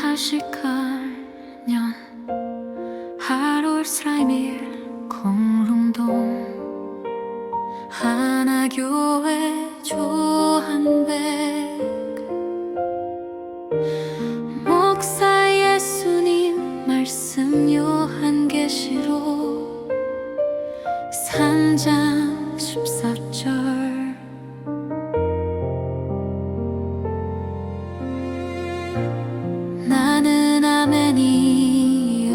하실까년 하루를 스라이밀 공릉동 하나교회 조한백 목사 예수님 말씀 요한계시록 3장 14절 나는 아멘이요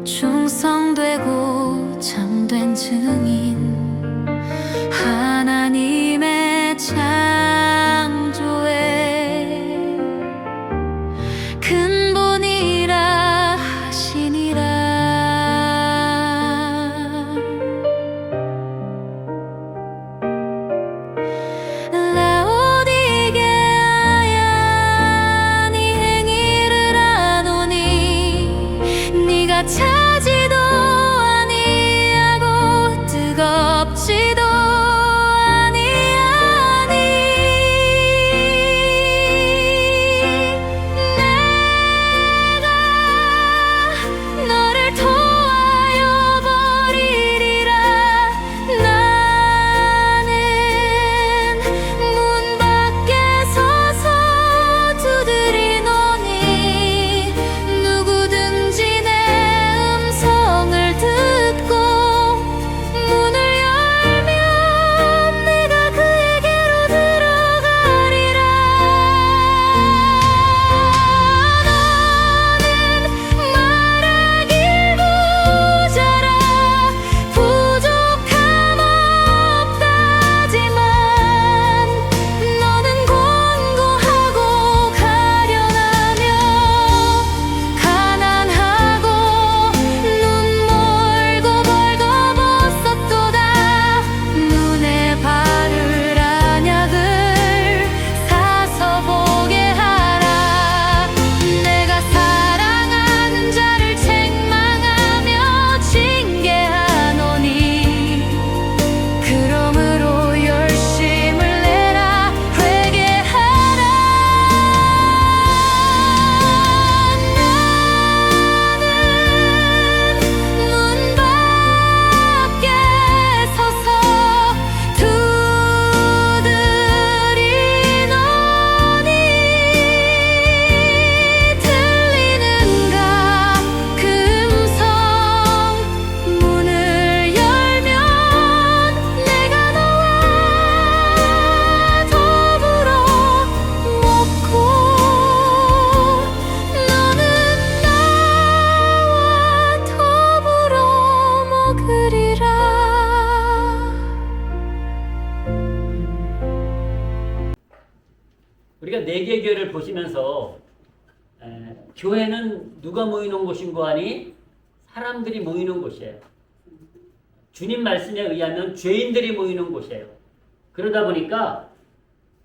충성되고 참된 증인 하나님의 창조에 근본이라 하시니라. 라오디게아야 네 행위를 아노니 네가 차지도 아니하고 뜨겁지도 우리가 네 개 교회를 보시면서 교회는 누가 모이는 곳인고 하니 사람들이 모이는 곳이에요. 주님 말씀에 의하면 죄인들이 모이는 곳이에요. 그러다 보니까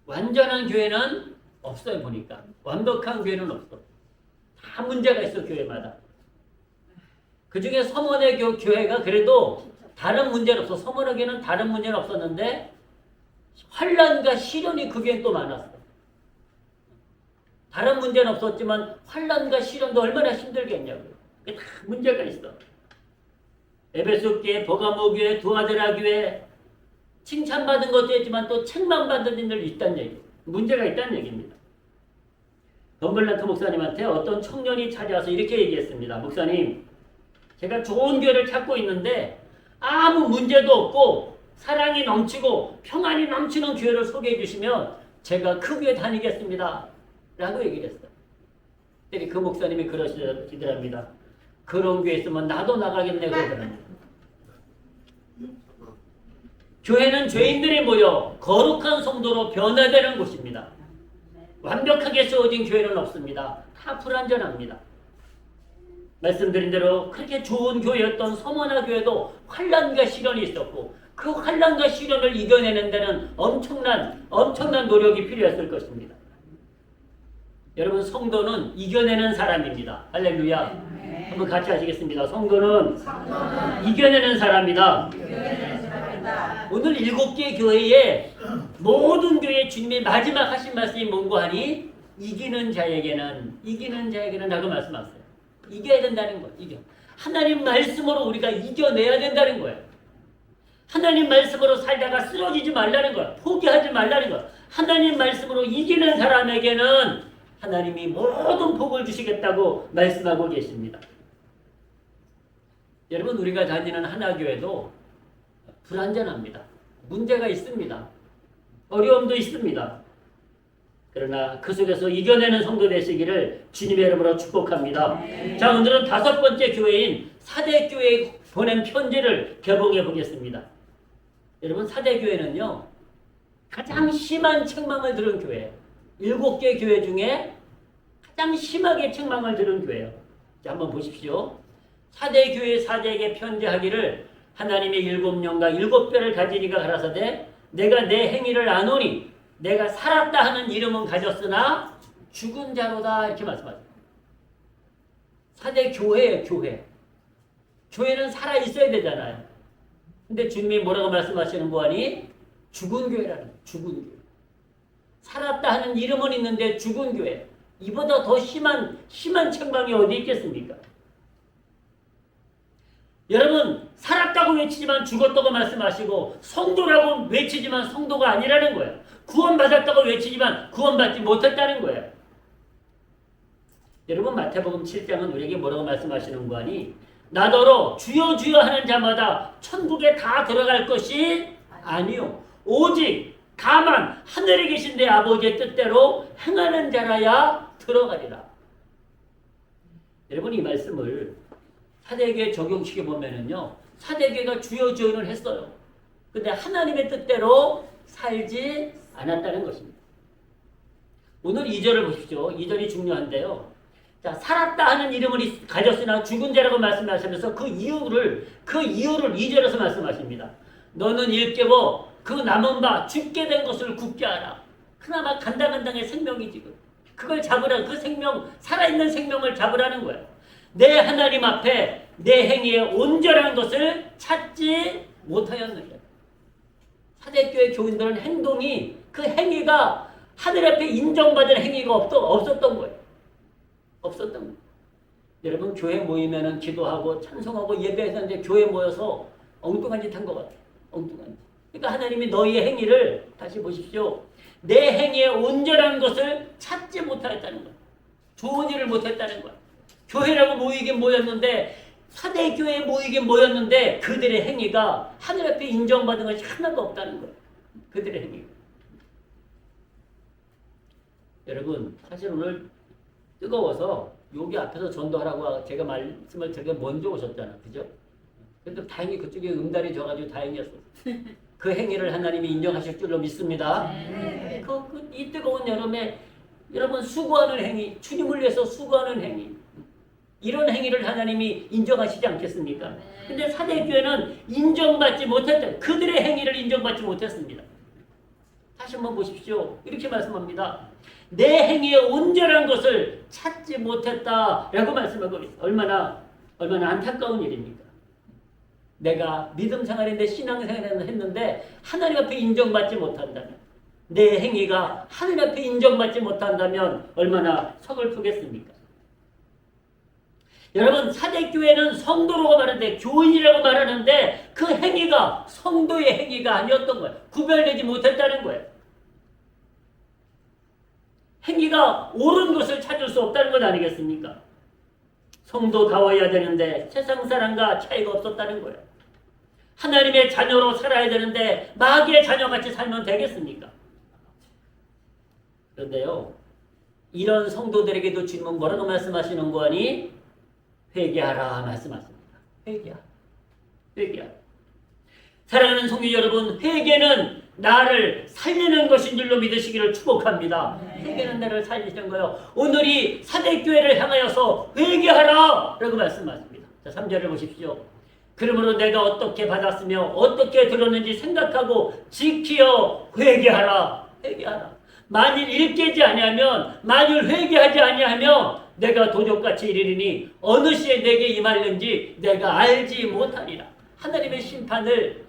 완전한 교회는 없어요. 보니까 완벽한 교회는 없어. 다 문제가 있어. 교회마다. 그 중에 서머네 교회가 그래도 다른 문제는 없어. 서머네 교회는 다른 문제는 없었는데 환난과 시련이 그 교회는 또 많았어. 다른 문제는 없었지만 환난과 시련도 얼마나 힘들겠냐고요. 그게 다 문제가 있어. 에베소 교회, 버가모 교회, 두아데라 교회 칭찬받은 것도 있지만 또 책망받은 일들도 있다는 얘기. 문제가 있다는 얘기입니다. 덤블란트 목사님한테 어떤 청년이 찾아와서 이렇게 얘기했습니다. 목사님, 제가 좋은 교회를 찾고 있는데 아무 문제도 없고 사랑이 넘치고 평안이 넘치는 교회를 소개해 주시면 제가 그 교회 다니겠습니다. 라고 얘기를 했어요. 그 목사님이 그러시더랍니다. 그런 교회 있으면 나도 나가겠네 그러더랍니다. 교회는 죄인들이 모여 거룩한 성도로 변화되는 곳입니다. 완벽하게 세워진 교회는 없습니다. 다 불완전합니다. 말씀드린 대로 그렇게 좋은 교회였던 서머나 교회도 환난과 시련이 있었고 그 환난과 시련을 이겨내는 데는 엄청난 노력이 필요했을 것입니다. 여러분, 성도는 이겨내는 사람입니다. 할렐루야. 한번 같이 하시겠습니다. 성도는 이겨내는 사람이다. 오늘 7개 교회에 모든 교회 주님이 마지막 하신 말씀이 뭔고 하니 이기는 자에게는 라고 말씀하세요. 이겨야 된다는 거예요. 이겨. 하나님 말씀으로 우리가 이겨내야 된다는 거예요. 하나님 말씀으로 살다가 쓰러지지 말라는 거예요. 포기하지 말라는 거예요. 하나님 말씀으로 이기는 사람에게는 하나님이 모든 복을 주시겠다고 말씀하고 계십니다. 여러분, 우리가 다니는 하나교회도 불완전합니다. 문제가 있습니다. 어려움도 있습니다. 그러나 그 속에서 이겨내는 성도 되시기를 주님의 이름으로 축복합니다. 자, 오늘은 5번째 교회인 사대교회에 보낸 편지를 개봉해 보겠습니다. 여러분, 사대교회는요, 가장 심한 책망을 들은 교회예요. 7개 교회 중에 가장 심하게 책망을 들은 교회예요. 자, 한번 보십시오. 사대교회 사대에게 편지하기를 하나님의 7영과 7뼈를 가지니가 가라사대 내가 내 행위를 아노니 내가 살았다 하는 이름은 가졌으나 죽은 자로다, 이렇게 말씀하십니다. 사대 교회예요, 교회. 교회는 살아 있어야 되잖아요. 근데 주님이 뭐라고 말씀하시는 거 아니? 죽은 교회라는 거예요. 죽은 교회. 살았다 하는 이름은 있는데 죽은 교회. 이보다 더 심한 책망이 어디 있겠습니까? 여러분, 살았다고 외치지만 죽었다고 말씀하시고 성도라고 외치지만 성도가 아니라는 거예요. 구원받았다고 외치지만 구원받지 못했다는 거예요. 여러분, 마태복음 7장은 우리에게 뭐라고 말씀하시는 거 아니? 나더러 주여 주여 하는 자마다 천국에 다 들어갈 것이 아니요 오직 다만 하늘에 계신 내 아버지의 뜻대로 행하는 자라야 들어가리라. 여러분, 이 말씀을 사대교회 적용시켜 보면은요, 사대교회가 주여 주여는 했어요. 근데 하나님의 뜻대로 살지 않았다는 것입니다. 오늘 2절을 보십시오. 2절이 중요한데요. 자, 살았다 하는 이름을 가졌으나 죽은 자라고 말씀하시면서 그 이유를 2절에서 말씀하십니다. 너는 일깨워 그 남은 바 죽게 된 것을 굳게 하라. 그나마 간당간당의 생명이 지금 그걸 잡으라. 그 생명, 살아있는 생명을 잡으라는 거예요. 내 하나님 앞에 내 행위에 온전한 것을 찾지 못하였느냐. 사대교회 교인들은 행동이, 그 행위가 하늘 앞에 인정받을 행위가 없었던 거예요. 없었던 거예요. 여러분, 교회 모이면은 기도하고 찬송하고 예배했는데 교회 모여서 엉뚱한 짓 한 것 같아요. 엉뚱한 짓. 그러니까 하나님이 너희의 행위를 다시 보십시오. 내 행위에 온전한 것을 찾지 못하였다는 거예요. 좋은 일을 못했다는 거예요. 교회라고 모이긴 모였는데, 사대교회에 모이긴 모였는데 그들의 행위가 하늘 앞에 인정받은 것이 하나도 없다는 거예요. 그들의 행위. 여러분, 사실 오늘 뜨거워서 여기 앞에서 전도하라고 제가 말씀을 되게 먼저 오셨잖아. 그죠? 근데 다행히 그쪽에 응달이 져가지고 다행이었어요. 그 행위를 하나님이 인정하실 줄로 믿습니다. 이 뜨거운 여름에 여러분 수고하는 행위, 주님을 위해서 수고하는 행위, 이런 행위를 하나님이 인정하시지 않겠습니까? 근데 사대교회는 인정받지 못했다. 그들의 행위를 인정받지 못했습니다. 다시 한번 보십시오. 이렇게 말씀합니다. 내 행위에 온전한 것을 찾지 못했다라고 말씀하고 있어요. 얼마나 안타까운 일입니까? 내가 믿음 생활인데 신앙 생활을 했는데 하나님 앞에 인정받지 못한다면, 내 행위가 하나님 앞에 인정받지 못한다면 얼마나 서글프겠습니까? 여러분, 사대교회는 성도라고 말하는데, 교인이라고 말하는데 그 행위가 성도의 행위가 아니었던 거예요. 구별되지 못했다는 거예요. 행위가 옳은 것을 찾을 수 없다는 것 아니겠습니까? 성도다워야 되는데 세상 사람과 차이가 없었다는 거예요. 하나님의 자녀로 살아야 되는데 마귀의 자녀같이 살면 되겠습니까? 그런데요, 이런 성도들에게도 주님은 뭐라고 말씀하시는 거 아니? 회개하라 말씀하십니다. 회개하라. 사랑하는 성도 여러분, 회개는 나를 살리는 것인 줄로 믿으시기를 축복합니다. 회개는 나를 살리시는 거예요. 오늘이 사대교회를 향하여서 회개하라 라고 말씀하십니다. 자, 3절을 보십시오. 그러므로 내가 어떻게 받았으며 어떻게 들었는지 생각하고 지키어 회개하라. 만일 일깨지 아니하면, 만일 회개하지 아니하면 내가 도적같이 이르리니 어느 시에 내게 임하는지 내가 알지 못하리라. 하나님의 심판을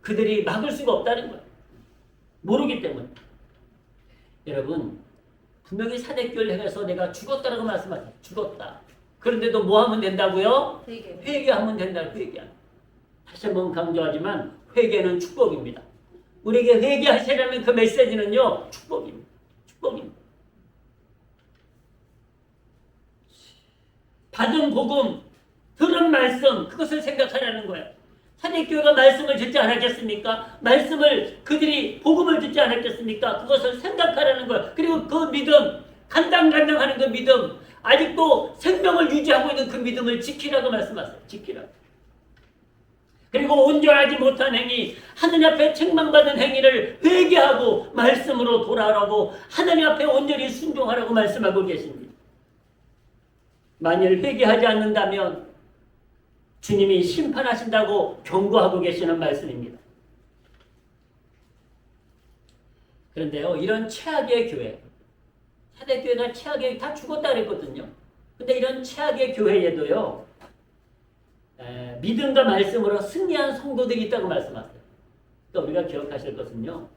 그들이 막을 수가 없다는 거예요. 모르기 때문에. 여러분 분명히 사대교회를 행해서 내가 죽었다라고 말씀하세요. 죽었다. 그런데도 뭐 하면 된다고요? 회개하면 된다. 회개. 다시 한번 강조하지만 회개는 축복입니다. 우리에게 회개하시라는 그 메시지는요. 축복입니다. 축복입니다. 받은 복음, 들은 말씀, 그것을 생각하라는 거예요. 사대교회가 말씀을 듣지 않았겠습니까? 말씀을 그들이 복음을 듣지 않았겠습니까? 그것을 생각하라는 거예요. 그리고 그 믿음, 간당간당하는 그 믿음, 아직도 생명을 유지하고 있는 그 믿음을 지키라고 말씀하세요. 지키라. 그리고 온전하지 못한 행위, 하느님 앞에 책망받은 행위를 회개하고 말씀으로 돌아오라고 하느님 앞에 온전히 순종하라고 말씀하고 계십니다. 만일 회개하지 않는다면 주님이 심판하신다고 경고하고 계시는 말씀입니다. 그런데요, 이런 최악의 교회, 사대교회가 최악의, 다 죽었다 그랬거든요. 근데 이런 최악의 교회에도요, 믿음과 말씀으로 승리한 성도들이 있다고 말씀하세요. 그러니까 우리가 기억하실 것은요,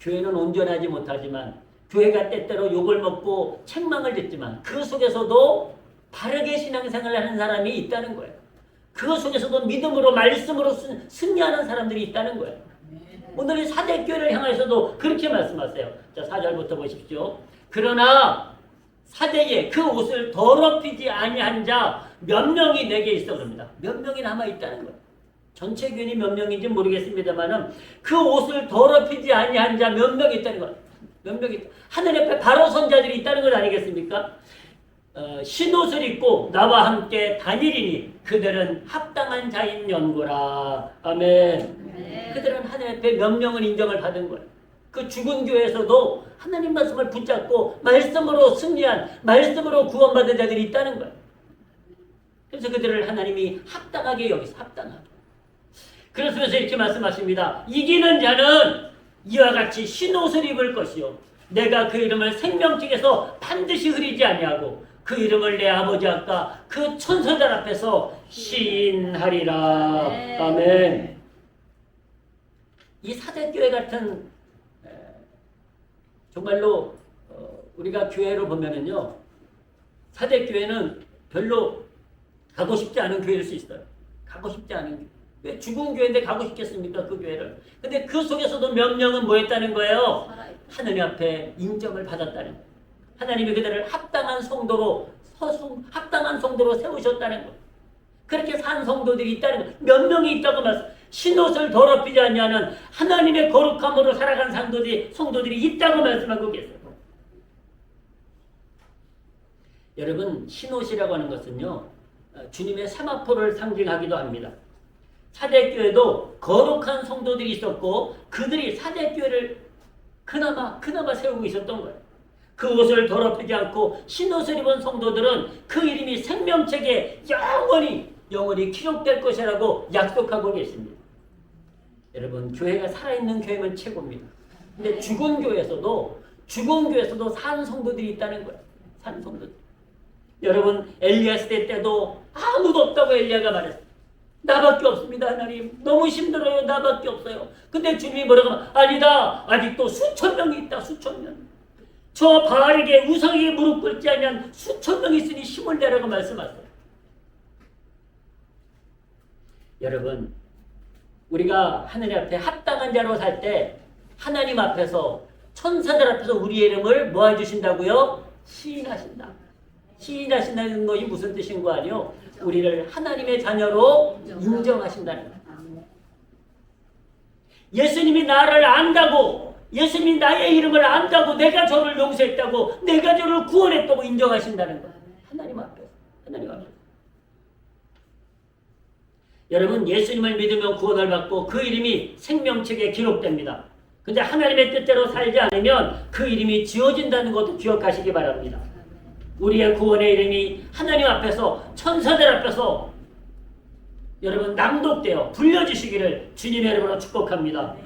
교회는 온전하지 못하지만, 교회가 때때로 욕을 먹고 책망을 듣지만, 그 속에서도 바르게 신앙생활을 하는 사람이 있다는 거예요. 그 속에서도 믿음으로 말씀으로 승리하는 사람들이 있다는 거예요. 오늘 이 사대교회를 향해서도 그렇게 말씀하세요. 자, 4절부터 보십시오. 그러나 사대에 그 옷을 더럽히지 아니한 자 몇 명이 내게 있어 그럽니다. 몇 명이 남아 있다는 거예요. 전체 교인이 몇 명인지 모르겠습니다만은 그 옷을 더럽히지 아니한 자 몇 명이 있다는 거예요. 몇 명이 있다. 하늘 옆에 바로 선자들이 있다는 것 아니겠습니까? 흰옷을 입고 나와 함께 다니리니 그들은 합당한 자인 연고라. 아멘. 그들은 하나님 앞에 명령을 인정을 받은 거예요. 그 죽은 교회에서도 하나님 말씀을 붙잡고 말씀으로 승리한, 말씀으로 구원받은 자들이 있다는 거예요. 그래서 그들을 하나님이 합당하게 여기서 합당하게. 그러면서 이렇게 말씀하십니다. 이기는 자는 이와 같이 흰옷을 입을 것이요 내가 그 이름을 생명책에서 반드시 흐리지 아니하고 그 이름을 내 아버지 아까 그 천사들 앞에서 시인하리라. 아멘. 이 사대교회 같은 정말로 우리가 교회로 보면은요, 사대교회는 별로 가고 싶지 않은 교회일 수 있어요. 가고 싶지 않은 교회. 왜 죽은 교회인데 가고 싶겠습니까? 그 교회를. 근데 그 속에서도 명령은 뭐 했다는 거예요? 하느님 앞에 인정을 받았다는 거예요. 하나님이 그들을 합당한 성도로 합당한 성도로 세우셨다는 거예요. 그렇게 산 성도들이 있다는 거예요. 몇 명이 있다고 말씀. 흰옷을 더럽히지 않냐는 하나님의 거룩함으로 살아간 성도들이 있다고 말씀하고 계세요. 여러분, 흰옷이라고 하는 것은요, 주님의 세마포를 상징하기도 합니다. 사대교회도 거룩한 성도들이 있었고 그들이 사대교회를 그나마 세우고 있었던 거예요. 그 옷을 더럽히지 않고 흰옷을 입은 성도들은 그 이름이 생명책에 영원히 기록될 것이라고 약속하고 계십니다. 여러분, 교회가 살아있는 교회면 최고입니다. 근데 죽은 교회에서도 산 성도들이 있다는 거예요. 산 성도들. 여러분, 엘리야 시대 때도 아무도 없다고 엘리야가 말했어요. 나밖에 없습니다, 하나님. 너무 힘들어요. 나밖에 없어요. 근데 주님이 뭐라고 하면, 아니다. 아직도 수천 명이 있다. 수천 명. 저 바알에게 우상에게 무릎 꿇지 않으면 수천 명이 있으니 힘을 내라고 말씀하세요. 여러분, 우리가 하느님 앞에 합당한 자로 살 때 하나님 앞에서 천사들 앞에서 우리의 이름을 뭐 해주신다고요? 시인하신다. 시인하신다는 것이 무슨 뜻인 거 아니요? 우리를 하나님의 자녀로 인정하신다는 거예요. 예수님이 나를 안다고, 예수님이 나의 이름을 안다고, 내가 저를 용서했다고, 내가 저를 구원했다고 인정하신다는 거예요. 하나님 앞에서. 여러분, 예수님을 믿으면 구원을 받고 그 이름이 생명책에 기록됩니다. 근데 하나님의 뜻대로 살지 않으면 그 이름이 지워진다는 것도 기억하시기 바랍니다. 우리의 구원의 이름이 하나님 앞에서, 천사들 앞에서 여러분 낭독되어 불려주시기를 주님의 이름으로 축복합니다.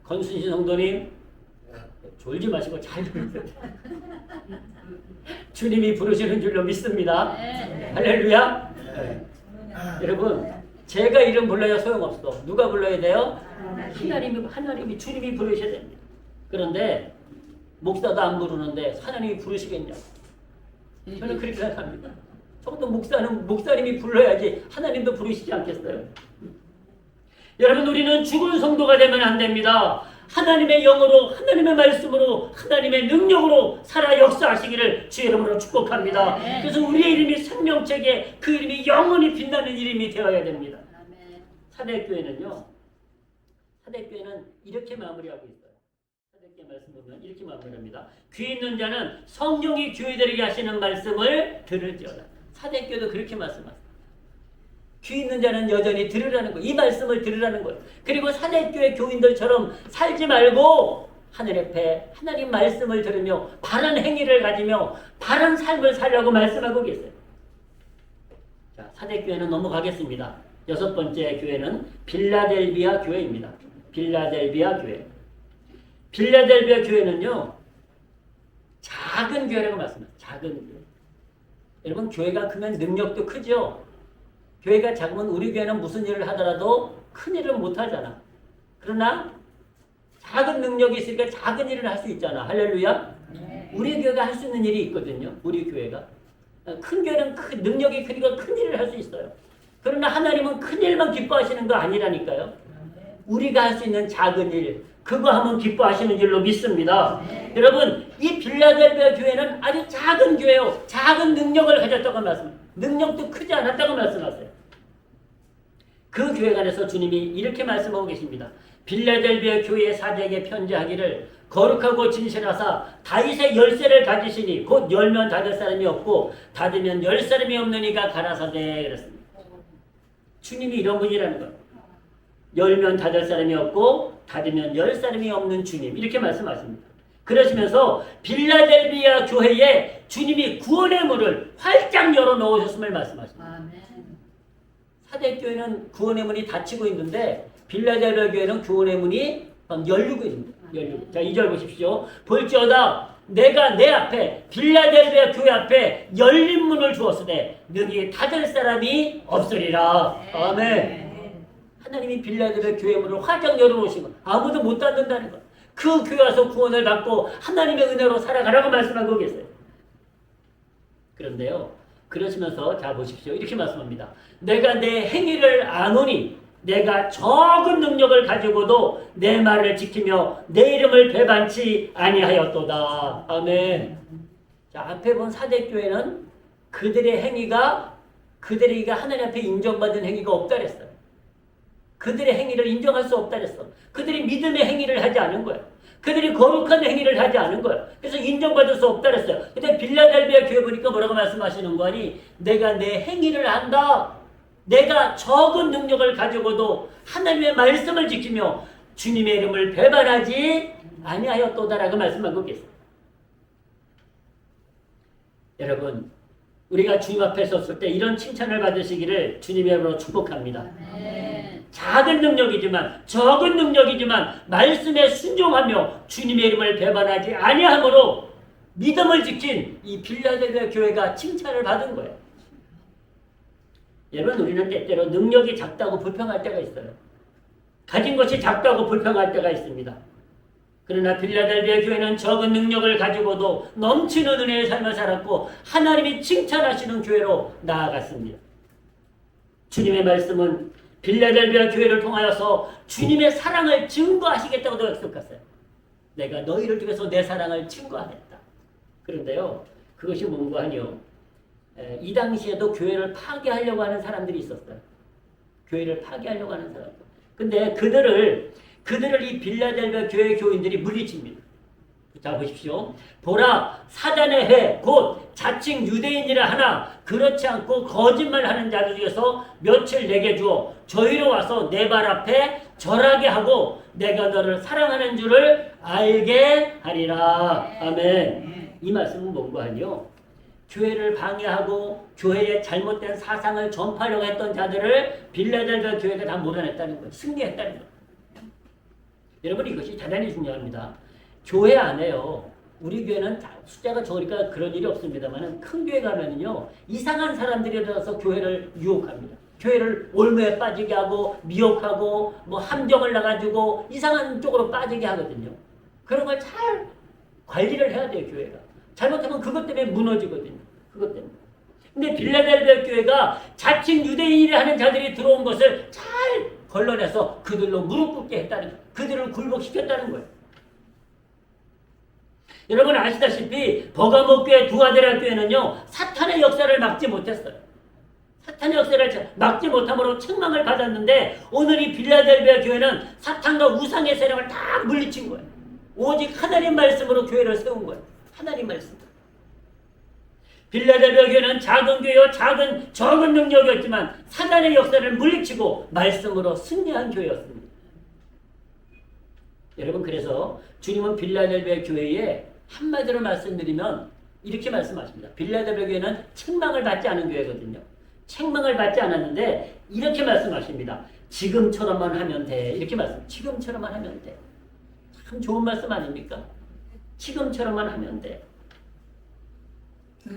건순신 성도님, 졸지 마시고 잘 들으세요. 주님이 부르시는 줄로 믿습니다. 할렐루야. 여러분, 제가 이름 불러야 소용없어. 누가 불러야 돼요? 하나님이 주님이 부르셔야 됩니다. 그런데 목사도 안 부르는데 하나님이 부르시겠냐? 저는 그렇게 생각합니다. 적어도 목사님이 불러야지 하나님도 부르시지 않겠어요? 여러분, 우리는 죽은 성도가 되면 안 됩니다. 하나님의 영으로, 하나님의 말씀으로, 하나님의 능력으로 살아 역사하시기를 주의 이름으로 축복합니다. 그래서 우리의 이름이 생명책에 그 이름이 영원히 빛나는 이름이 되어야 됩니다. 사대교회는 이렇게 마무리하고 있어요. 사대교회 말씀 보면 이렇게 마무리합니다. 귀 있는 자는 성령이 교회들에게 하시는 말씀을 들을지어다. 사대교회도 그렇게 말씀하세요. 귀 있는 자는 여전히 들으라는 거예요. 이 말씀을 들으라는 거예요. 그리고 사대교회 교인들처럼 살지 말고 하늘 앞에 하나님 말씀을 들으며 바른 행위를 가지며 바른 삶을 살려고 말씀하고 계세요. 자, 사대교회는 넘어가겠습니다. 6번째 교회는 빌라델비아 교회입니다. 빌라델비아 교회. 빌라델비아 교회는요, 작은 교회라고 말씀합니다. 작은 교회. 여러분, 교회가 크면 능력도 크죠? 교회가 작으면 우리 교회는 무슨 일을 하더라도 큰 일을 못 하잖아. 그러나 작은 능력이 있으니까 작은 일을 할 수 있잖아. 할렐루야. 우리 교회가 할 수 있는 일이 있거든요. 우리 교회가. 큰 교회는 능력이 크니까 큰 일을 할 수 있어요. 그러나 하나님은 큰 일만 기뻐하시는 거 아니라니까요. 우리가 할 수 있는 작은 일, 그거 하면 기뻐하시는 줄로 믿습니다. 여러분, 이 빌라델비아 교회는 아주 작은 교회요. 작은 능력을 가졌다고 말씀합니다. 능력도 크지 않았다고 말씀하세요. 그 교회 관해서 주님이 이렇게 말씀하고 계십니다. 빌라델비아 교회의 사제에게 편지하기를 거룩하고 진실하사 다윗의 열쇠를 가지시니 곧 열면 닫을 사람이 없고 닫으면 열 사람이 없는 이가 가라사대 그랬습니다. 주님이 이런 분이라는 거예요. 열면 닫을 사람이 없고 닫으면 열 사람이 없는 주님, 이렇게 말씀하십니다. 그러시면서 빌라델비아 교회에 주님이 구원의 문을 활짝 열어놓으셨음을 말씀하십니다. 사대교회는 구원의 문이 닫히고 있는데 빌라델비아 교회는 구원의 문이 열리고 있습니다. 자, 2절 보십시오. 볼지어다 내가 내 앞에 빌라델비아 교회 앞에 열린 문을 주었으되 너희 닫을 사람이 없으리라. 아멘. 하나님이 빌라델비아 교회 문을 활짝 열어놓으시고 아무도 못 닫는다는 것. 그 교회 와서 구원을 받고 하나님의 은혜로 살아가라고 말씀하고 계세요. 그런데요, 그러시면서 자 보십시오. 이렇게 말씀합니다. 내가 내 행위를 아노니 내가 적은 능력을 가지고도 내 말을 지키며 내 이름을 배반치 아니하였도다. 아멘. 자, 앞에 본 사대교회는 그들의 행위가 하나님 앞에 인정받은 행위가 없다 그랬어요. 그들의 행위를 인정할 수 없다 그랬어. 그들이 믿음의 행위를 하지 않은 거예요. 그들이 거룩한 행위를 하지 않은 거예요. 그래서 인정받을 수 없다 그랬어요. 근데 빌라델비아 교회 보니까 뭐라고 말씀하시는 거니? 내가 내 행위를 한다. 내가 적은 능력을 가지고도 하나님의 말씀을 지키며 주님의 이름을 배반하지 아니하였도다라고 말씀하고 계세요. 여러분, 우리가 주님 앞에 섰을 때 이런 칭찬을 받으시기를 주님의 이름으로 축복합니다. 작은 능력이지만 적은 능력이지만 말씀에 순종하며 주님의 이름을 배반하지 아니함으로 믿음을 지킨 이 빌라델비아 교회가 칭찬을 받은 거예요. 여러분, 우리는 때때로 능력이 작다고 불평할 때가 있어요. 가진 것이 작다고 불평할 때가 있습니다. 그러나 빌라델비아 교회는 적은 능력을 가지고도 넘치는 은혜의 삶을 살았고 하나님이 칭찬하시는 교회로 나아갔습니다. 주님의 말씀은 빌라델비아 교회를 통하여서 주님의 사랑을 증거하시겠다고도 약속했어요. 내가 너희를 통해서 내 사랑을 증거하겠다. 그런데요, 그것이 뭔가 하니요, 이 당시에도 교회를 파괴하려고 하는 사람들이 있었어요. 교회를 파괴하려고 하는 사람들. 근데 그들을 이 빌라델비아 교회 교인들이 물리칩니다. 자 보십시오. 보라, 사단의 해 곧 자칭 유대인이라 하나 그렇지 않고 거짓말하는 자들 중에서 며칠 내게 주어 저희로 와서 내 발 앞에 절하게 하고 내가 너를 사랑하는 줄을 알게 하리라. 아멘. 이 말씀은 뭔가 하니요, 교회를 방해하고 교회의 잘못된 사상을 전파하려고 했던 자들을 빌라델비아 교회가 다 몰아냈다는 거예요. 승리했다는 거예요. 여러분, 이것이 대단히 중요합니다. 교회 안에요, 우리 교회는 숫자가 적으니까 그런 일이 없습니다만 큰 교회 가면은요, 이상한 사람들이 들어서 교회를 유혹합니다. 교회를 올무에 빠지게 하고 미혹하고 뭐 함정을 나가지고 이상한 쪽으로 빠지게 하거든요. 그런 걸 잘 관리를 해야 돼요, 교회가. 잘못하면 그것 때문에 무너지거든요. 그것 때문에. 근데 빌라델비아 교회가 자칭 유대인이라 하는 자들이 들어온 것을 잘 걸러내서 그들로 무릎 꿇게 했다는 거예요. 그들을 굴복시켰다는 거예요. 여러분 아시다시피 버가모 교회, 두아데라 교회는요 사탄의 역사를 막지 못했어요. 사탄의 역사를 막지 못함으로 책망을 받았는데 오늘 이 빌라델비아 교회는 사탄과 우상의 세력을 다 물리친 거예요. 오직 하나님 말씀으로 교회를 세운 거예요. 하나님 말씀. 빌라델비아 교회는 작은 교회요, 적은 능력이었지만 사단의 역사를 물리치고 말씀으로 승리한 교회였습니다. 여러분 그래서 주님은 빌라델비아 교회에 한마디로 말씀드리면 이렇게 말씀하십니다. 빌라델비아 교회는 책망을 받지 않은 교회거든요. 책망을 받지 않았는데 이렇게 말씀하십니다. 지금처럼만 하면 돼. 이렇게 지금처럼만 하면 돼. 참 좋은 말씀 아닙니까? 지금처럼만 하면 돼.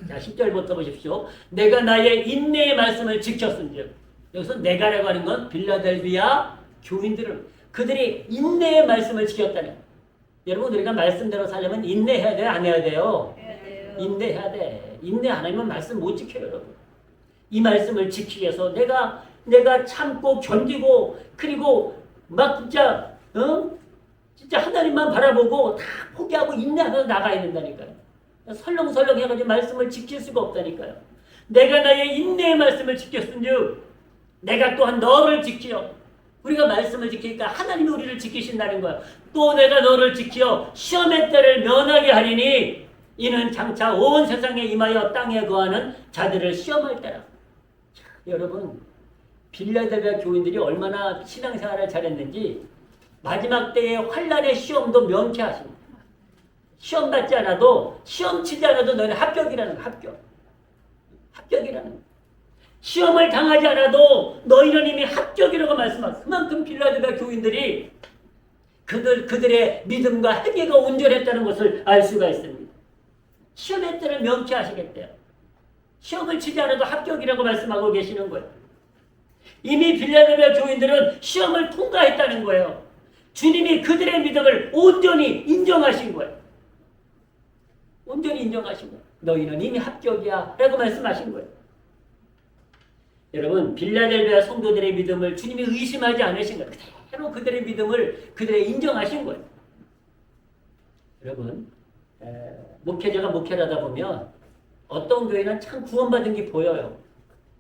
자, 10절부터 보십시오. 내가 나의 인내의 말씀을 지켰은즉. 여기서 내가라고 하는 건 빌라델비아 교인들을 그들이 인내의 말씀을 지켰다는 거예요. 여러분 우리가 말씀대로 살려면 인내해야 돼요? 안 해야 돼요? 인내해야 돼. 인내 안 하면 말씀 못 지켜요, 여러분. 이 말씀을 지키기 위해서 내가 참고 견디고 그리고 막 진짜 하나님만 바라보고 다 포기하고 인내하면서 나가야 된다니까요. 설렁설렁 해가지고 말씀을 지킬 수가 없다니까요. 내가 나의 인내의 말씀을 지켰은즉 내가 또한 너를 지키어. 우리가 말씀을 지키니까 하나님이 우리를 지키신다는 거예요. 또 내가 너를 지키어 시험의 때를 면하게 하리니 이는 장차 온 세상에 임하여 땅에 거하는 자들을 시험할 때라. 자, 여러분 빌라델비아 교인들이 얼마나 신앙생활을 잘했는지 마지막 때의 환란의 시험도 명쾌하십니다. 시험 받지 않아도 시험 치지 않아도 너는 합격이라는 거, 합격이라는 거. 시험을 당하지 않아도 너희는 이미 합격이라고 말씀하셨어요. 그만큼 빌라델비아 교인들이 그들의 믿음과 회개가 온전했다는 것을 알 수가 있습니다. 시험의 때를 명쾌하시겠대요. 시험을 치지 않아도 합격이라고 말씀하고 계시는 거예요. 이미 빌라델비아 교인들은 시험을 통과했다는 거예요. 주님이 그들의 믿음을 온전히 인정하신 거예요. 온전히 인정하신 거예요. 너희는 이미 합격이야 라고 말씀하신 거예요. 여러분 빌라델비아 성도들의 믿음을 주님이 의심하지 않으신 거예요. 그대로 그들의 믿음을 그들의 인정하신 거예요. 여러분 목회자가 목회를 하다 보면 어떤 교회는 참 구원받은 게 보여요.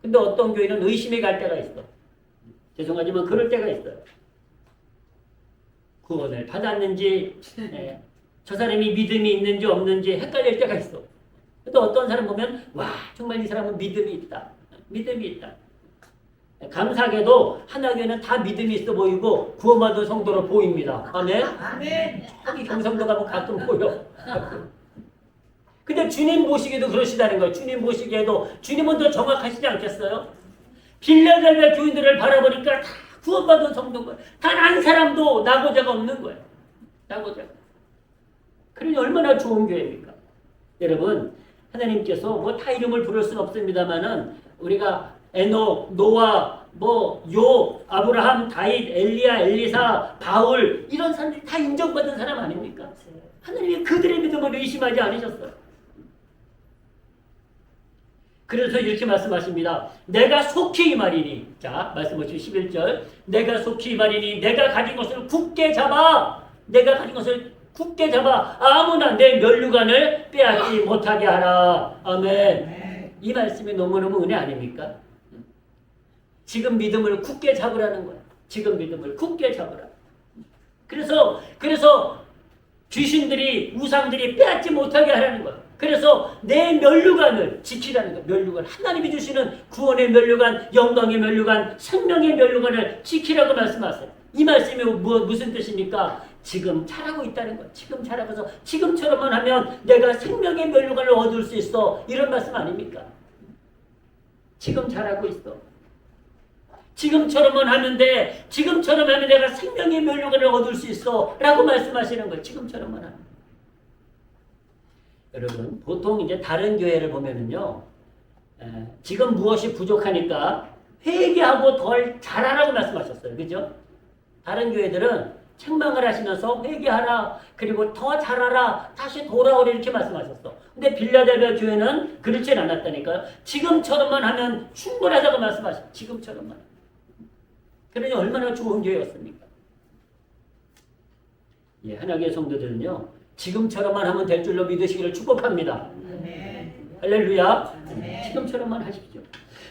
근데 어떤 교회는 의심이 갈 때가 있어. 죄송하지만 그럴 때가 있어요. 구원을 받았는지 저 사람이 믿음이 있는지 없는지 헷갈릴 때가 있어. 근데 어떤 사람 보면 와 정말 이 사람은 믿음이 있다. 믿음이 있다. 감사하게도 하나교회는 다 믿음이 있어 보이고 구원받은 성도로 보입니다. 아멘? 아멘. 저기 경상도 가면 가끔 보여. 근데 주님 보시기에도 그러시다는 거예요. 주님 보시기에도 주님은 더 정확하시지 않겠어요? 빌라델비아 교인들을 바라보니까 다 구원받은 성도인 거예요. 단 한 사람도 나고자가 없는 거예요. 나고자가. 그러니 얼마나 좋은 교회입니까? 여러분 하나님께서 뭐 다 이름을 부를 수는 없습니다만은 우리가 에녹, 노아, 요, 아브라함, 다윗, 엘리야, 엘리사, 바울 이런 사람들이 다 인정받은 사람 아닙니까? 하나님이 그들의 믿음을 의심하지 않으셨어요. 그래서 이렇게 말씀하십니다. 내가 속히 임하리니. 자, 말씀 보시죠. 11절. 내가 속히 임하리니 내가 가진 것을 굳게 잡아. 내가 가진 것을 굳게 잡아. 아무나 내 면류관을 빼앗지 못하게 하라. 아멘. 이 말씀이 너무너무 은혜 아닙니까? 지금 믿음을 굳게 잡으라는 거야. 지금 믿음을 굳게 잡으라. 그래서 귀신들이 우상들이 빼앗지 못하게 하라는 거야. 그래서 내 면류관을 지키라는 거야. 면류관. 하나님이 주시는 구원의 면류관, 영광의 면류관, 생명의 면류관을 지키라고 말씀하세요. 이 말씀이 무슨 뜻입니까? 지금 잘하고 있다는 거야. 지금 잘하고서 지금처럼만 하면 내가 생명의 면류관을 얻을 수 있어. 이런 말씀 아닙니까? 지금 잘하고 있어. 지금처럼만 하면 돼. 지금처럼 하면 내가 생명의 면류관을 얻을 수 있어. 라고 말씀하시는 거예요. 지금처럼만 하면. 여러분, 보통 이제 다른 교회를 보면은요, 지금 무엇이 부족하니까 회개하고 덜 잘하라고 말씀하셨어요. 그죠? 다른 교회들은 책망을 하시면서 회개하라, 그리고 더 잘하라, 다시 돌아오라 이렇게 말씀하셨어. 근데 빌라델비아 교회는 그렇진 않았다니까요. 지금처럼만 하면 충분하다고 말씀하셨어. 지금처럼만. 그러니 얼마나 좋은 교회였습니까? 예, 하나님의 성도들은요, 지금처럼만 하면 될 줄로 믿으시기를 축복합니다. 할렐루야. 지금처럼만 하십시오.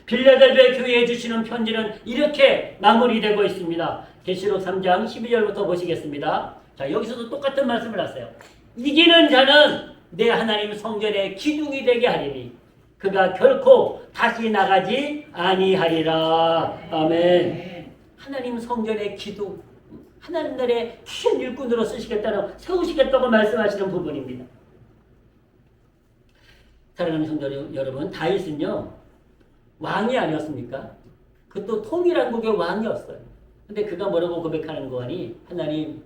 빌라델비아 교회에 주시는 편지는 이렇게 마무리되고 있습니다. 계시록 3장 12절부터 보시겠습니다. 자, 여기서도 똑같은 말씀을 하세요. 이기는 자는 내 하나님 성전의 기둥이 되게 하리니 그가 결코 다시 나가지 아니하리라. 아멘. 하나님 성전의 기둥, 하나님 나라의 귀한 일꾼으로 쓰시겠다는, 세우시겠다고 말씀하시는 부분입니다. 사랑하는 성도 여러분, 다윗은요 왕이 아니었습니까? 그것도 통일왕국의 왕이었어요. 근데 그가 뭐라고 고백하는 거니? 하나님,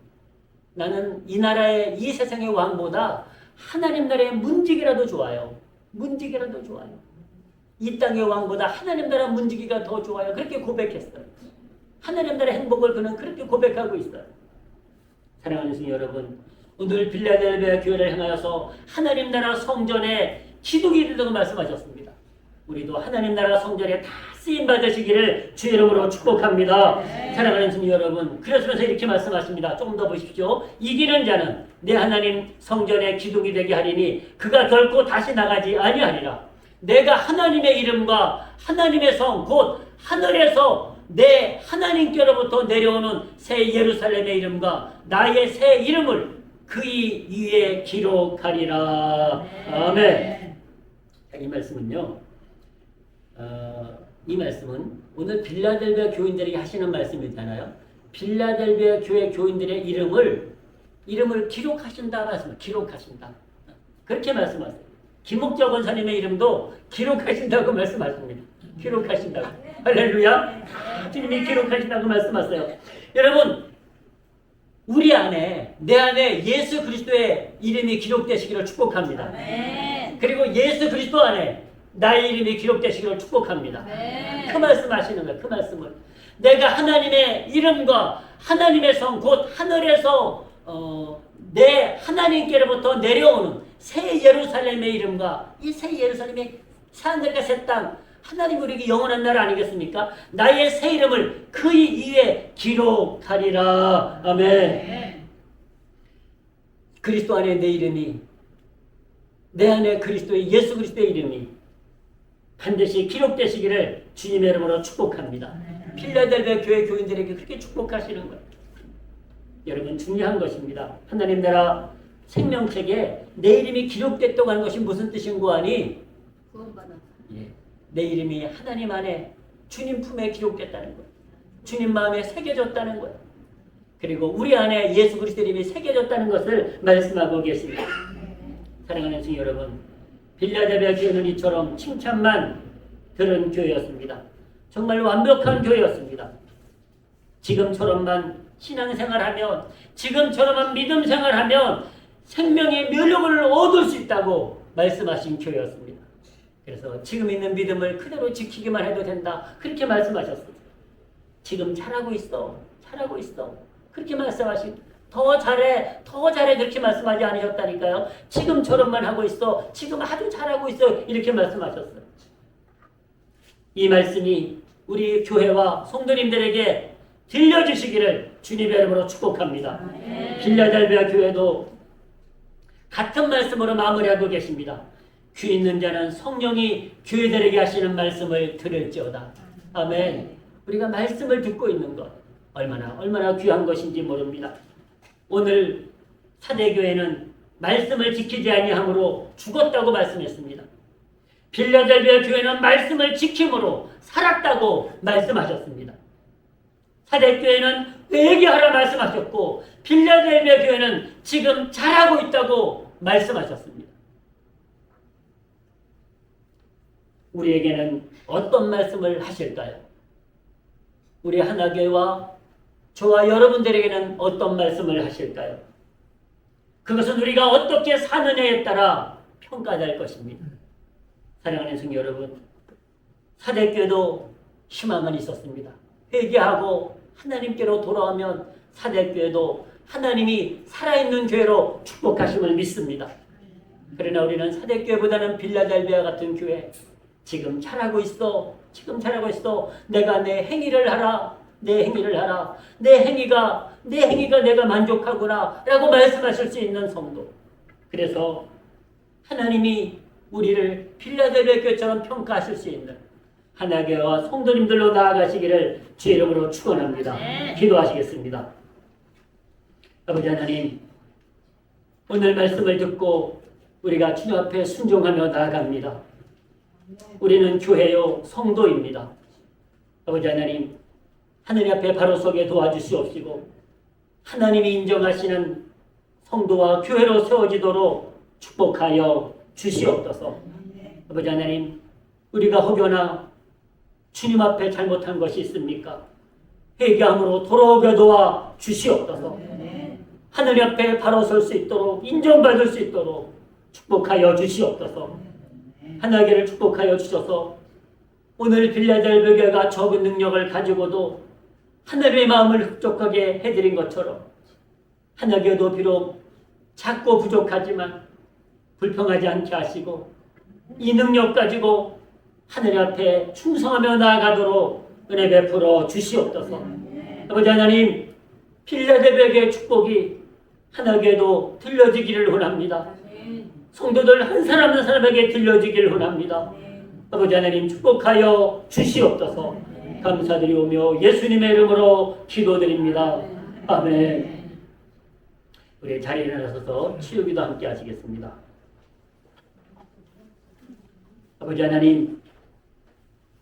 나는 이 나라의, 이 세상의 왕보다 하나님 나라의 문지기라도 좋아요. 문지기라도 좋아요. 이 땅의 왕보다 하나님 나라 문지기가 더 좋아요. 그렇게 고백했어요. 하나님 나라의 행복을 그는 그렇게 고백하고 있어요. 사랑하는 성도 여러분, 오늘 빌라델비아 교회를 향하여서 하나님 나라 성전의 기둥이 되라고 말씀하셨습니다. 우리도 하나님 나라 성전에 다 쓰임 받으시기를 주의 이름으로 축복합니다. 사랑하는 성도 여러분, 그러시면서 이렇게 말씀하십니다. 조금 더 보십시오. 이기는 자는 내 하나님 성전의 기둥이 되게 하리니 그가 결코 다시 나가지 아니하리라. 내가 하나님의 이름과 하나님의 성 곧 하늘에서 내 하나님께로부터 내려오는 새 예루살렘의 이름과 나의 새 이름을 그의 위에 기록하리라. 아멘. 이 말씀은요, 이 말씀은 오늘 빌라델비아 교인들에게 하시는 말씀이잖아요. 빌라델비아 교회 교인들의 이름을 기록하신다 말씀, 기록하신다. 그렇게 말씀하세요. 김옥자 권사님의 이름도 기록하신다고 말씀하십니다. 기록하신다고. 할렐루야. 주님이 기록하신다고 말씀하세요. 여러분, 우리 안에, 내 안에 예수 그리스도의 이름이 기록되시기를 축복합니다. 그리고 예수 그리스도 안에 나의 이름이 기록되시기를 축복합니다. 그 말씀하시는 거예요. 그 말씀을. 내가 하나님의 이름과 하나님의 성 곧 하늘에서 내 하나님께로부터 내려오는 새 예루살렘의 이름과 이 새 예루살렘의 새 하늘과 새 땅, 하나님 우리에게 영원한 나라 아니겠습니까? 나의 새 이름을 그의 위에 기록하리라. 아멘. 그리스도 안에 내 이름이, 내 안에 그리스도의 예수 그리스도의 이름이 반드시 기록되시기를 주님의 이름으로 축복합니다. 필라델비아 교회 교인들에게 그렇게 축복하시는 거예요. 여러분, 중요한 것입니다. 하나님 나라 생명책에 내 이름이 기록됐다고 하는 것이 무슨 뜻인 거 아니? 예, 내 이름이 하나님 안에 주님 품에 기록됐다는 거예요. 주님 마음에 새겨졌다는 거예요. 그리고 우리 안에 예수 그리스도 이름이 새겨졌다는 것을 말씀하고 계십니다. 사랑하는 성도 여러분, 빌라델비아 교회는 이처럼 칭찬만 들은 교회였습니다. 정말 완벽한 교회였습니다. 지금처럼만 신앙생활하면, 지금처럼만 믿음생활하면 생명의 면역을 얻을 수 있다고 말씀하신 교회였습니다. 그래서 지금 있는 믿음을 그대로 지키기만 해도 된다, 그렇게 말씀하셨습니다. 지금 잘하고 있어, 잘하고 있어, 그렇게 말씀하신, 더 잘해, 더 잘해, 그렇게 말씀하지 않으셨다니까요. 지금처럼만 하고 있어, 지금 아주 잘하고 있어, 이렇게 말씀하셨어요. 이 말씀이 우리 교회와 성도님들에게 들려주시기를 주님의 이름으로 축복합니다. 빌라델비아 교회도 같은 말씀으로 마무리하고 계십니다. 귀 있는 자는 성령이 교회들에게 하시는 말씀을 들을지어다. 아멘. 우리가 말씀을 듣고 있는 것 얼마나 귀한 것인지 모릅니다. 오늘 사대교회는 말씀을 지키지 아니함으로 죽었다고 말씀했습니다. 빌라델비아 교회는 말씀을 지킴으로 살았다고 말씀하셨습니다. 사대교회는 회개하라 말씀하셨고, 빌라델비아 교회는 지금 잘하고 있다고 말씀하셨습니다. 우리에게는 어떤 말씀을 하실까요? 우리 하나교회와 저와 여러분들에게는 어떤 말씀을 하실까요? 그것은 우리가 어떻게 사느냐에 따라 평가될 것입니다. 사랑하는 성도 여러분, 사대교회도 희망은 있었습니다. 회개하고 하나님께로 돌아오면 사대교회도 하나님이 살아있는 교회로 축복하심을 믿습니다. 그러나 우리는 사대교회보다는 빌라델비아 같은 교회, 지금 잘하고 있어. 지금 잘하고 있어. 내가 내 행위를 하라. 내 행위를 하라. 내 행위가 내가 만족하구나 라고 말씀하실 수 있는 성도. 그래서 하나님이 우리를 빌라델비아 교회처럼 평가하실 수 있는 하나교회와 성도님들로 나아가시기를 주의 이름으로 축원합니다. 기도하시겠습니다. 아버지 하나님, 오늘 말씀을 듣고 우리가 주님 앞에 순종하며 나아갑니다. 우리는 교회요 성도입니다. 아버지 하나님, 하늘 앞에 바로 서게 도와주시옵시고 하나님이 인정하시는 성도와 교회로 세워지도록 축복하여 주시옵소서. 아버지 하나님, 우리가 혹여나 주님 앞에 잘못한 것이 있습니까? 회개함으로 돌아오게 도와 주시옵소서. 하늘 앞에 바로 설 수 있도록 인정받을 수 있도록 축복하여 주시옵소서. 하나님을 축복하여 주셔서 오늘 빌라델비아 교회가 적은 능력을 가지고도 하나님의 마음을 흡족하게 해드린 것처럼 하나님께도 비록 작고 부족하지만 불평하지 않게 하시고 이 능력 가지고 하늘 앞에 충성하며 나아가도록 은혜 베풀어 주시옵소서. 아버지 하나님, 빌라델비아 교회의 축복이 하나님께도 들려지기를 원합니다. 성도들 한 사람 한 사람에게 들려지기를 원합니다. 아버지 하나님, 축복하여 주시옵소서. 감사드리오며 예수님의 이름으로 기도드립니다. 아멘. 우리 자리에 일어나셔서 치유기도 함께 하시겠습니다. 아버지 하나님,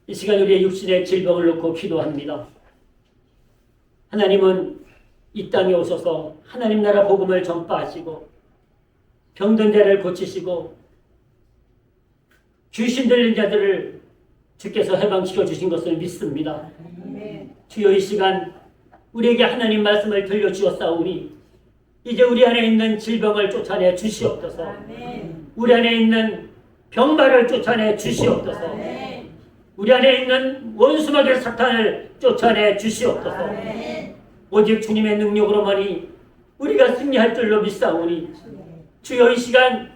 이 시간 우리의 육신의 질병을 놓고 기도합니다. 하나님은 이 땅에 오셔서 하나님 나라 복음을 전파하시고 병든 자를 고치시고 귀신 들린 자들을 주께서 해방시켜 주신 것을 믿습니다. 주여, 이 시간 우리에게 하나님 말씀을 들려주었사오니 이제 우리 안에 있는 질병을 쫓아내 주시옵소서. 우리 안에 있는 병마를 쫓아내 주시옵소서. 우리 안에 있는 원수마귀 사탄을 쫓아내 주시옵소서. 오직 주님의 능력으로만이 우리가 승리할 줄로 믿사오니 주여, 이 시간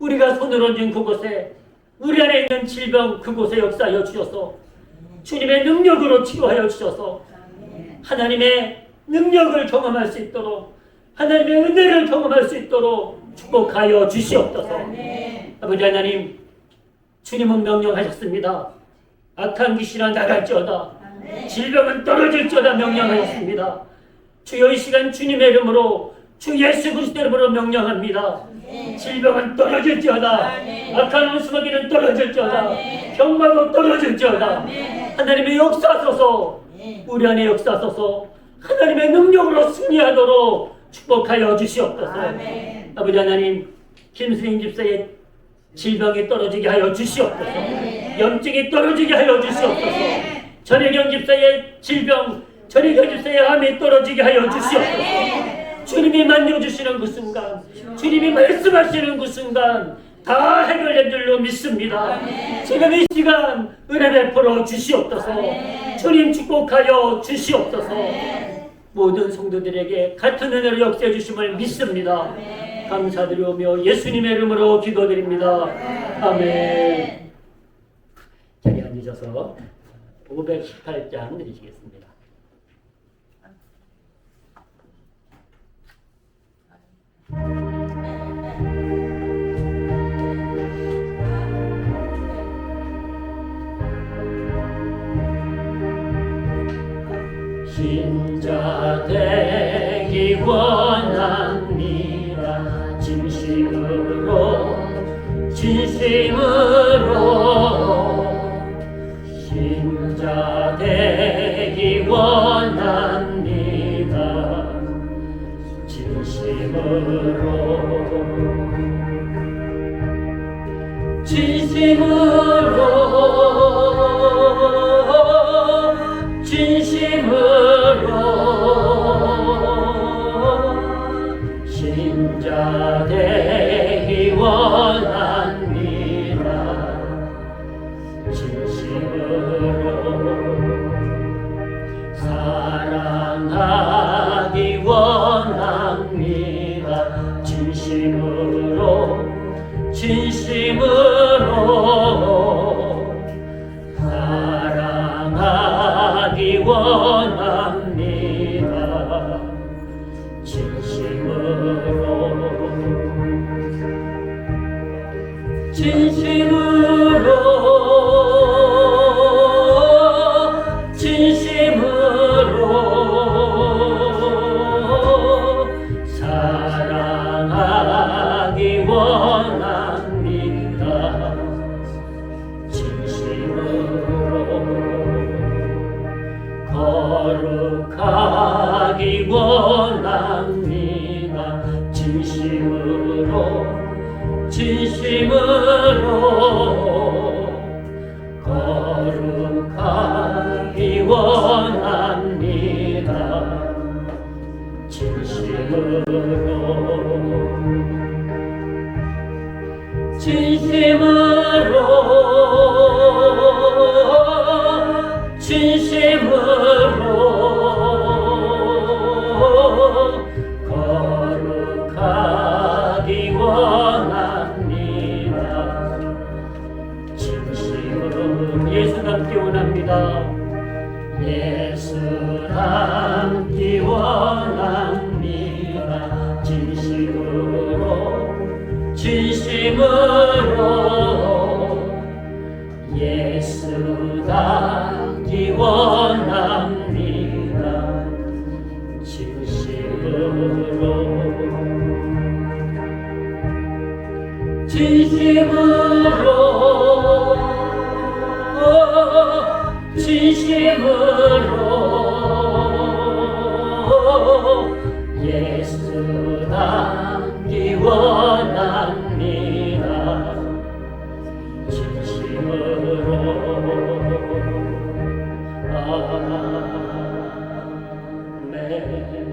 우리가 손을 얹은 그곳에 우리 안에 있는 질병 그곳에 역사하여 주셔서 주님의 능력으로 치료하여 주셔서 하나님의 능력을 경험할 수 있도록 하나님의 은혜를 경험할 수 있도록 축복하여 주시옵소서. 아버지 하나님, 주님은 명령하셨습니다. 악한 귀신아 나갈지어다, 질병은 떨어질지어다 명령하였습니다. 주여, 이 시간 주님의 이름으로 주 예수 그리스도의 이름으로 명령합니다. 질병은 떨어질지어다, 악한 원수마귀는 떨어질지어다, 병마도 떨어질지어다. 하나님의 역사하소서, 우리 안에 역사하소서, 하나님의 능력으로 승리하도록 축복하여 주시옵소서. 아버지 하나님, 김수인 집사의 질병이 떨어지게 하여 주시옵소서. 염증이 떨어지게 하여 주시옵소서. 전혜경 집사의 질병, 전혜경 집사의 암이 떨어지게 하여 주시옵소서. 주님이 만져주시는 그 순간, 주님이 말씀하시는 그 순간 다 해결된 줄로 믿습니다. 지금 이 시간 은혜 베풀어 주시옵소서. 주님 축복하여 주시옵소서. 모든 성도들에게 같은 은혜로 역사해 주심을 믿습니다. 감사드리오며 예수님의 이름으로 기도드립니다. 아멘. 자리에 앉으셔서 518장 드리시겠습니다. 신자 되기 원합니다. 진심으로 신자 되기 원합니다. 신자 되기 원합니다. 진심으로 사랑하기 원합니다. 진심으로 사랑하기 원합니다. 진심으로 사랑하기 원합니다. 진심으로 거룩하기 원합니다. 진심으로 거룩하기 원합니다. 진심으로 거룩하기 원합니다. 진심으로 예수 닮기 원합니다. 예수 닮기 원합니다. 진심으로 예수 닮기 원합니다. 진심으로 예수 닮기 원합니다. 진심으로 아멘.